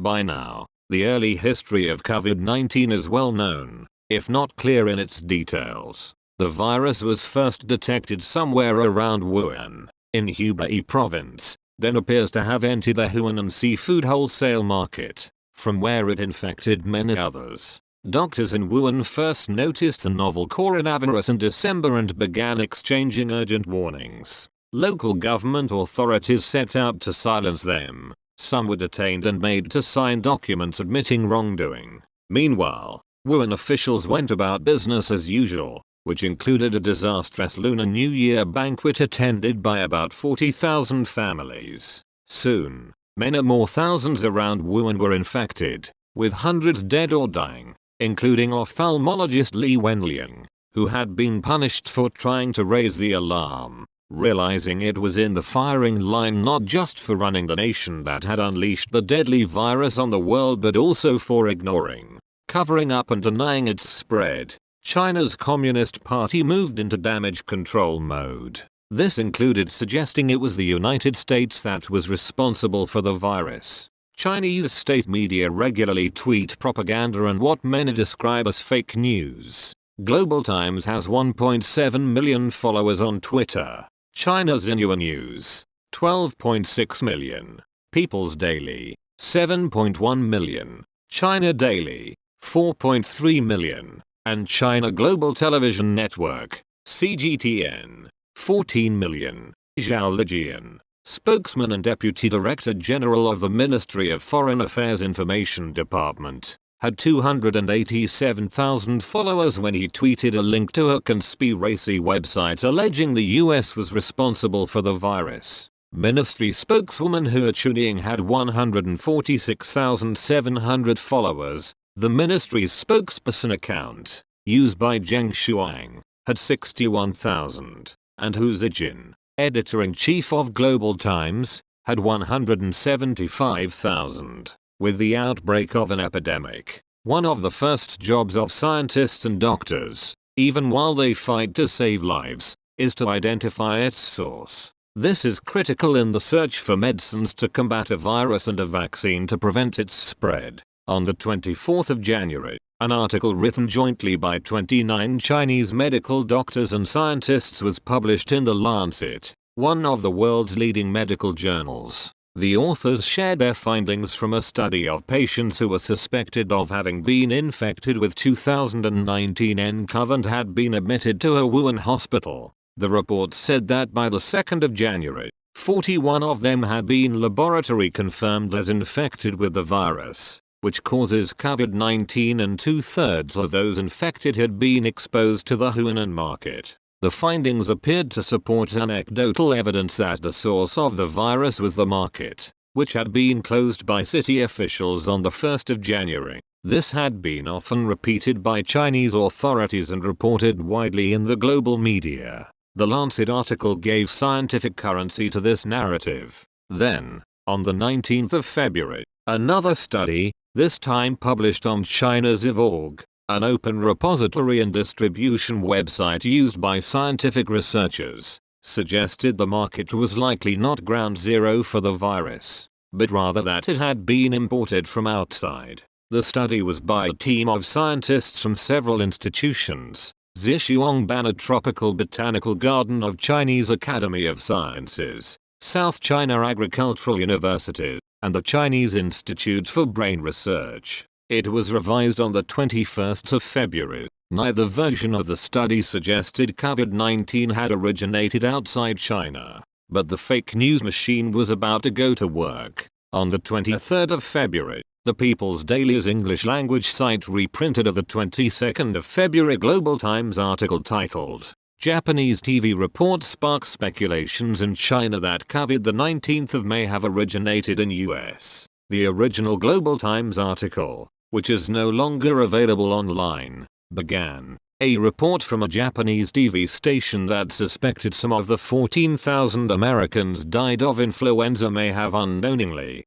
By now, the early history of COVID-19 is well known, if not clear in its details. The virus was first detected somewhere around Wuhan, in Hubei province, then appears to have entered the Hunan seafood wholesale market, from where it infected many others. Doctors in Wuhan first noticed the novel coronavirus in December and began exchanging urgent warnings. Local government authorities set out to silence them. Some were detained and made to sign documents admitting wrongdoing. Meanwhile, Wuhan officials went about business as usual, which included a disastrous Lunar New Year banquet attended by about 40,000 families. Soon, many more thousands around Wuhan were infected, with hundreds dead or dying, including ophthalmologist Li Wenliang, who had been punished for trying to raise the alarm, realizing it was in the firing line not just for running the nation that had unleashed the deadly virus on the world but also for ignoring, covering up and denying its spread. China's Communist Party moved into damage control mode. This included suggesting it was the United States that was responsible for the virus. Chinese state media regularly tweet propaganda and what many describe as fake news. Global Times has 1.7 million followers on Twitter. China's Xinhua News, 12.6 million. People's Daily, 7.1 million. China Daily, 4.3 million. And China Global Television Network, CGTN, 14 million. Zhao Lijian, spokesman and Deputy Director General of the Ministry of Foreign Affairs Information Department, had 287,000 followers when he tweeted a link to a conspiracy website alleging the US was responsible for the virus. Ministry spokeswoman Hua Chunying had 146,700 followers. The ministry's spokesperson account, used by Zheng Shuang, had 61,000, and Hu Zijin, editor-in-chief of Global Times, had 175,000. With the outbreak of an epidemic, one of the first jobs of scientists and doctors, even while they fight to save lives, is to identify its source. This is critical in the search for medicines to combat a virus and a vaccine to prevent its spread. On the 24th of January, an article written jointly by 29 Chinese medical doctors and scientists was published in The Lancet, one of the world's leading medical journals. The authors shared their findings from a study of patients who were suspected of having been infected with 2019 nCoV and had been admitted to a Wuhan hospital. The report said that by the 2nd of January, 41 of them had been laboratory confirmed as infected with the virus, which causes COVID-19, and 2/3 of those infected had been exposed to the Hunan market. The findings appeared to support anecdotal evidence that the source of the virus was the market, which had been closed by city officials on the 1st of January. This had been often repeated by Chinese authorities and reported widely in the global media. The Lancet article gave scientific currency to this narrative. Then, on the 19th of February, another study, this time published on China's Evorg, an open repository and distribution website used by scientific researchers, suggested the market was likely not ground zero for the virus, but rather that it had been imported from outside. The study was by a team of scientists from several institutions: Zhishuangban Tropical Botanical Garden of Chinese Academy of Sciences, South China Agricultural University, and the Chinese Institute for Brain Research. It was revised on the 21st of February. Neither version of the study suggested COVID-19 had originated outside China, but the fake news machine was about to go to work. On the 23rd of February, the People's Daily's English language site reprinted of the 22nd of February Global Times article titled, "Japanese TV report sparks speculations in China that COVID-19 may have originated in US." The original Global Times article, which is no longer available online, began, "A report from a Japanese TV station that suspected some of the 14,000 Americans died of influenza may have unknowingly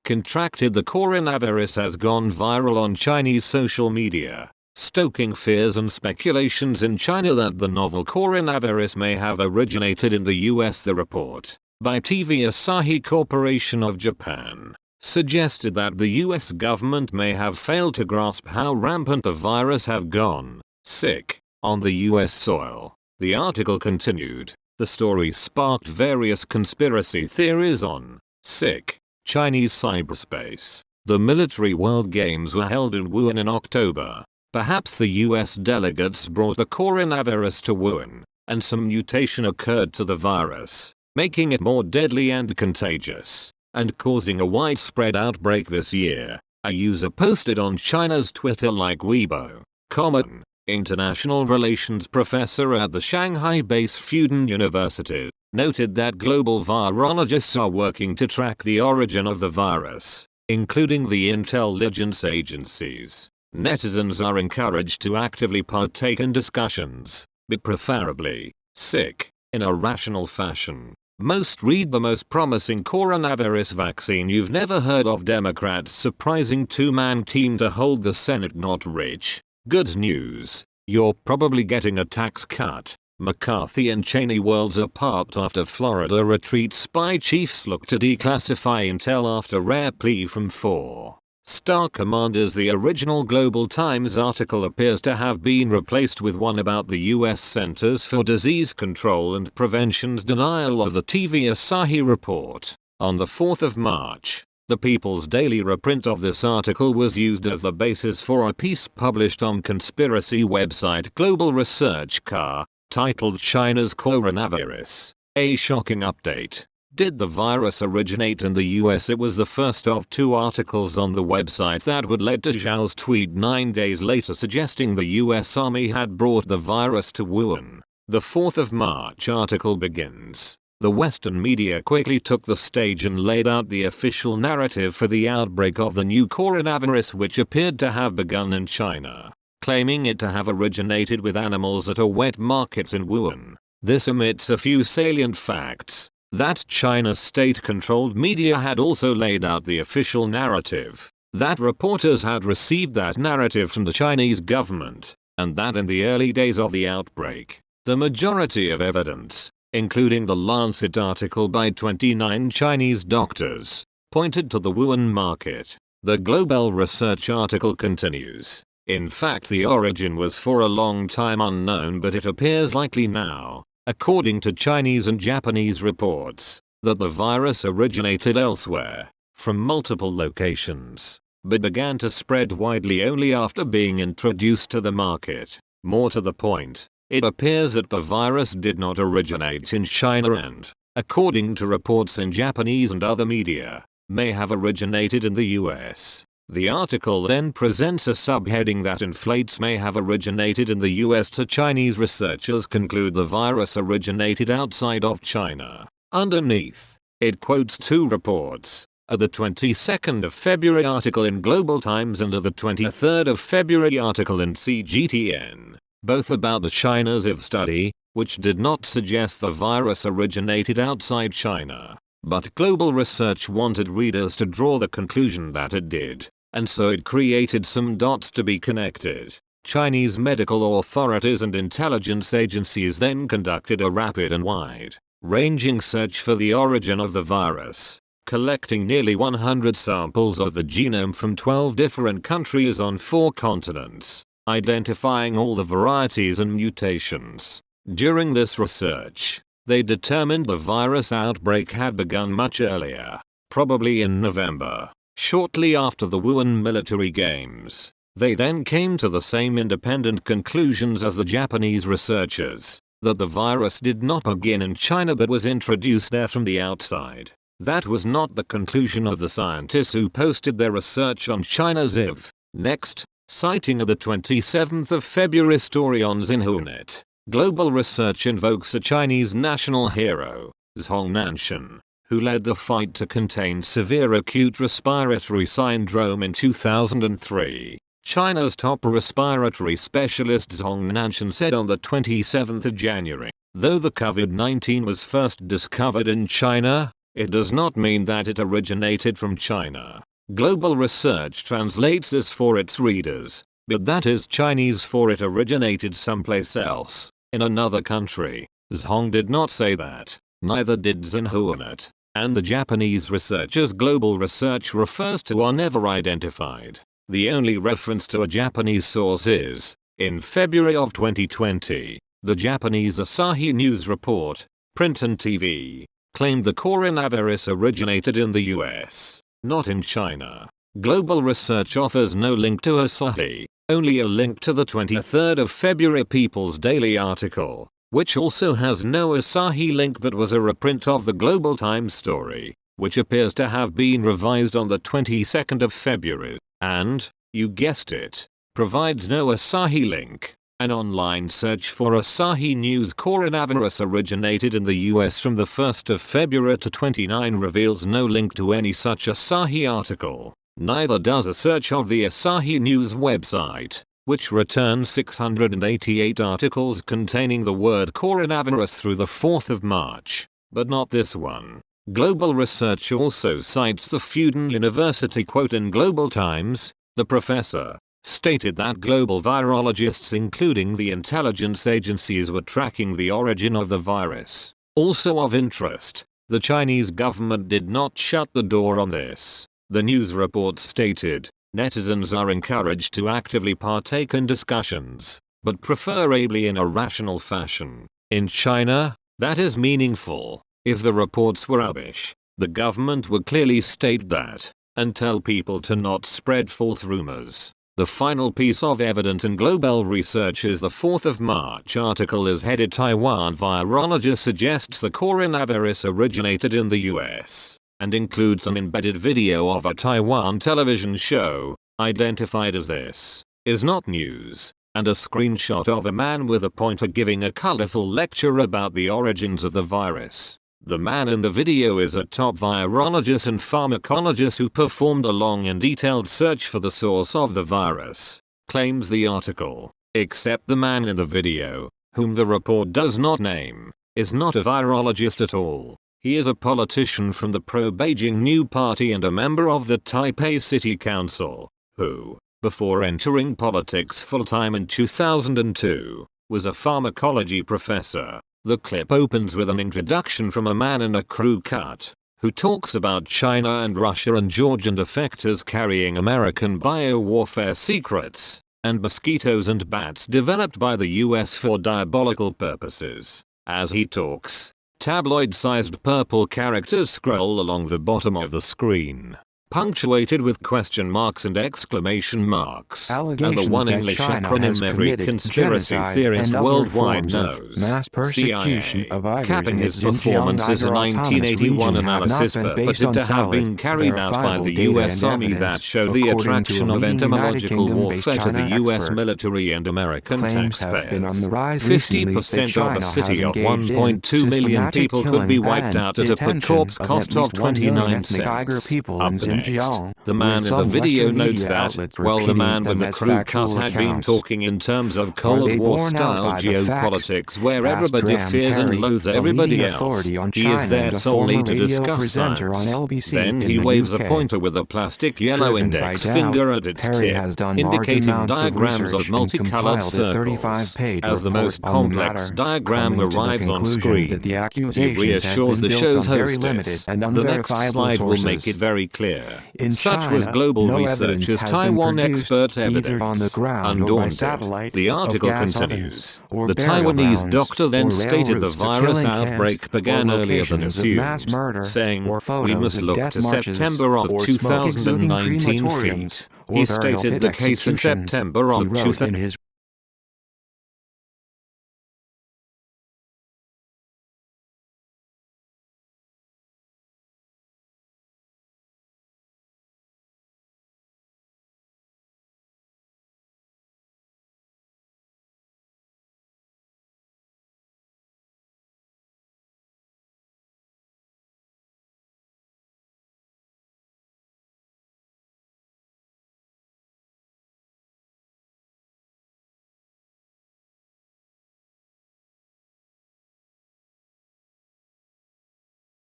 contracted the coronavirus has gone viral on Chinese social media, stoking fears and speculations in China that the novel coronavirus may have originated in the US." The report, by TV Asahi Corporation of Japan, suggested that the US government may have failed to grasp how rampant the virus have gone sick on the US soil. The article continued. The story sparked various conspiracy theories on sick Chinese cyberspace. The Military World Games were held in Wuhan in October. Perhaps the US delegates brought the coronavirus to Wuhan, and some mutation occurred to the virus, making it more deadly and contagious, and causing a widespread outbreak this year, a user posted on China's Twitter-like Weibo. Common international relations professor at the Shanghai-based Fudan University noted that global virologists are working to track the origin of the virus, including the intelligence agencies. Netizens are encouraged to actively partake in discussions, but preferably sick in a rational fashion. Most read the most promising coronavirus vaccine you've never heard of. Democrats' surprising two-man team to hold the Senate. Not rich. Good news. You're probably getting a tax cut. McCarthy and Cheney worlds apart after Florida retreat. Spy chiefs look to declassify intel after rare plea from 4-star commanders. The original Global Times article appears to have been replaced with one about the US Centers for Disease Control and Prevention's denial of the TV Asahi report. On the 4th of March, the People's Daily reprint of this article was used as the basis for a piece published on conspiracy website Global Research Car, titled China's Coronavirus, a shocking update. Did the virus originate in the US? It was the first of two articles on the website that would lead to Zhao's tweet 9 days later suggesting the US Army had brought the virus to Wuhan. The 4th of March article begins. The Western media quickly took the stage and laid out the official narrative for the outbreak of the new coronavirus, which appeared to have begun in China, claiming it to have originated with animals at a wet market in Wuhan. This omits a few salient facts. That China's state-controlled media had also laid out the official narrative, that reporters had received that narrative from the Chinese government, and that in the early days of the outbreak, the majority of evidence, including the Lancet article by 29 Chinese doctors, pointed to the Wuhan market. The Global Research article continues. In fact, the origin was for a long time unknown, but it appears likely now, according to Chinese and Japanese reports, that the virus originated elsewhere, from multiple locations, but began to spread widely only after being introduced to the market. More to the point, it appears that the virus did not originate in China and, according to reports in Japanese and other media, may have originated in the US. The article then presents a subheading that inflates may have originated in the US to Chinese researchers conclude the virus originated outside of China. Underneath, it quotes two reports, a the 22nd of February article in Global Times and a the 23rd of February article in CGTN, both about the China's IV study, which did not suggest the virus originated outside China, but Global Research wanted readers to draw the conclusion that it did, and so it created some dots to be connected. Chinese medical authorities and intelligence agencies then conducted a rapid and wide-ranging search for the origin of the virus, collecting nearly 100 samples of the genome from 12 different countries on 4 continents, identifying all the varieties and mutations. During this research, they determined the virus outbreak had begun much earlier, probably in November, shortly after the Wuhan military games. They then came to the same independent conclusions as the Japanese researchers, that the virus did not begin in China but was introduced there from the outside. That was not the conclusion of the scientists who posted their research on China's IV. Next, citing the 27th of February story on Xinhuanet, Global Research invokes a Chinese national hero, Zhong Nanshan, who led the fight to contain severe acute respiratory syndrome in 2003. China's top respiratory specialist Zhong Nanshan said on the 27th of January, though the COVID-19 was first discovered in China, it does not mean that it originated from China. Global Research translates this for its readers, but that is Chinese for it originated someplace else, in another country. Zhong did not say that, neither did Xinhuanet, and the Japanese researchers' global research refers to are never identified. The only reference to a Japanese source is, in February of 2020, the Japanese Asahi News report, print and TV, claimed the coronavirus originated in the US, not in China. Global research offers no link to Asahi, only a link to the 23rd of February People's Daily article, which also has no Asahi link but was a reprint of the Global Times story, which appears to have been revised on the 22nd of February, and, you guessed it, provides no Asahi link. An online search for Asahi News coronavirus originated in the US from the 1st of February to 29 reveals no link to any such Asahi article. Neither does a search of the Asahi News website, which returns 688 articles containing the word coronavirus through the 4th of March, but not this one. Global research also cites the Fudan University quote in Global Times. The professor stated that global virologists including the intelligence agencies were tracking the origin of the virus. Also of interest, the Chinese government did not shut the door on this. The news report stated, netizens are encouraged to actively partake in discussions, but preferably in a rational fashion. In China, that is meaningful. If the reports were rubbish, the government would clearly state that, and tell people to not spread false rumors. The final piece of evidence in global research is the 4th of March article is headed Taiwan virologist suggests the coronavirus originated in the US, and includes an embedded video of a Taiwan television show, identified as This Is Not News, and a screenshot of a man with a pointer giving a colorful lecture about the origins of the virus. The man in the video is a top virologist and pharmacologist who performed a long and detailed search for the source of the virus, claims the article, except the man in the video, whom the report does not name, is not a virologist at all. He is a politician from the pro-Beijing New Party and a member of the Taipei City Council, who, before entering politics full-time in 2002, was a pharmacology professor. The clip opens with an introduction from a man in a crew cut, who talks about China and Russia and Georgian defectors carrying American biowarfare secrets, and mosquitoes and bats developed by the US for diabolical purposes. As he talks, tabloid-sized purple characters scroll along the bottom of the screen, punctuated with question marks and exclamation marks, and the one English acronym every conspiracy theorist worldwide knows. Mass persecution CIA, of Uyghurs capping in his its Xinjiang performance is a Uyghur Autonomous 1981 region have analysis not been based purported on to have solid, been carried out by verifiable the data US and Army that evidence, show the according to a attraction of leading United entomological Kingdom-based warfare to the China US expert. military and American Claims have been on taxpayers. the rise recently that 50% of China a city has of engaged in 1.2 million systematic people could killing be wiped and out at a per detention corpse of cost at of least 1 million 29 ethnic Uyghur cents. people Up in next, Xinjiang, the with man in the some video Western notes media that, outlets while the repeating man with them the as crew cut factual had been accounts. talking in terms of Are Cold they War borne out style by the facts? geopolitics where Asked everybody Graham fears and Perry, loathes the everybody leading else. authority on He is China there and a solely former to radio discuss presenter on science. LBC Then in he the waves a UK. pointer with a plastic yellow Driven by index doubt, finger at its Perry tip, has done large indicating amounts of diagrams research of and multicolored compiled a circles. 35-page As the report most on the complex matter, diagram coming to the arrives on conclusion that the screen, he accusations had reassures been the built show's on very limited hostess. and The next unverifiable slide will make sources. it very clear. In Such was China, global no evidence research's has been Taiwan produced, expert either on the evidence. ground or by Undaunted, satellite, the of article gas continues. ovens, or The burial Taiwanese grounds, doctor then or rail stated the routes to virus killing camps, outbreak or began earlier than locations of mass assumed, murder, saying, or "We photos must of look death to marches, September of or smoke exuding 2019 crematoriums, feet." or He burial stated pit the case in executions. September He of wrote in his